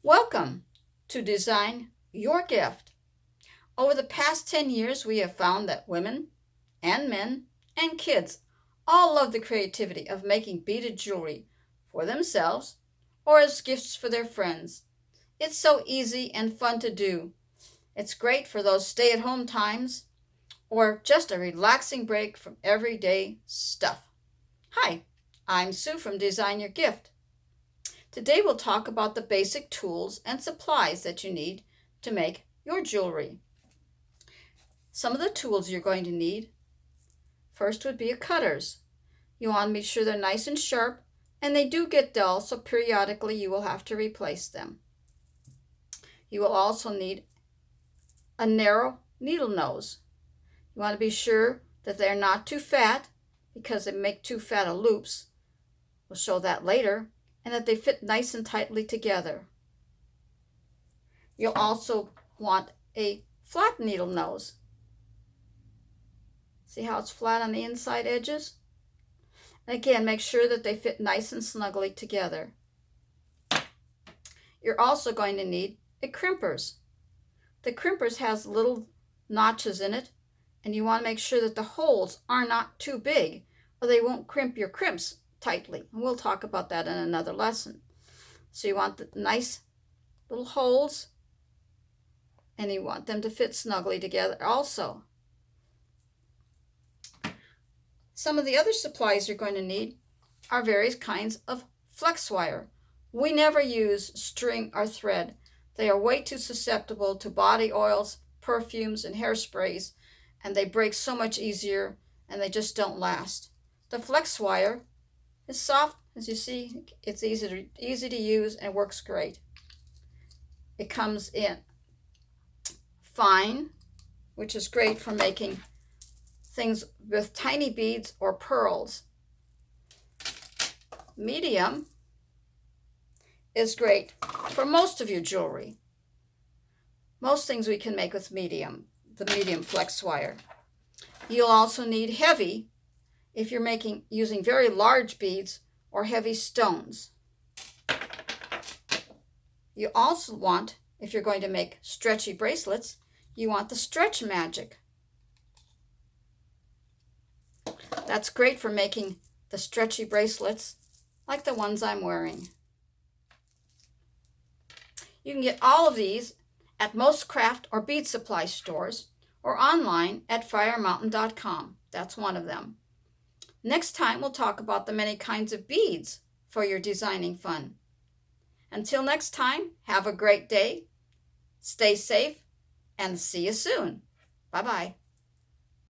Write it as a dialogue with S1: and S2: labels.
S1: Welcome to Design Your Gift. Over the past 10 years, we have found that women and men and kids all love the creativity of making beaded jewelry for themselves or as gifts for their friends. It's so easy and fun to do. It's great for those stay at home times or just a relaxing break from everyday stuff. Hi, I'm Sue from Design Your Gift. Today we'll talk about the basic tools and supplies that you need to make your jewelry. Some of the tools you're going to need, first would be a cutters. You want to be sure they're nice and sharp, and they do get dull, so periodically you will have to replace them. You will also need a narrow needle nose. You want to be sure that they're not too fat, because they make too fat of loops. We'll show that later. And that they fit nice and tightly together. You'll also want a flat needle nose. See how it's flat on the inside edges? And again, make sure that they fit nice and snugly together. You're also going to need a crimpers. The crimpers has little notches in it, and you want to make sure that the holes are not too big, or they won't crimp your crimps tightly. And we'll talk about that in another lesson. So you want the nice little holes, and you want them to fit snugly together also. Some of the other supplies you're going to need are various kinds of flex wire. We never use string or thread. They are way too susceptible to body oils, perfumes, and hairsprays, and they break so much easier, and they just don't last. The flex wire is soft, as you see. It's easy to use and works great. It comes in fine, which is great for making things with tiny beads or pearls. Medium is great for most of your jewelry. Most things we can make with the medium flex wire. You'll also need heavy if you're using very large beads or heavy stones. You also want, if you're going to make stretchy bracelets, you want the Stretch Magic. That's great for making the stretchy bracelets like the ones I'm wearing. You can get all of these at most craft or bead supply stores or online at firemountain.com. That's one of them. Next time, we'll talk about the many kinds of beads for your designing fun. Until next time, have a great day, stay safe, and see you soon. Bye-bye.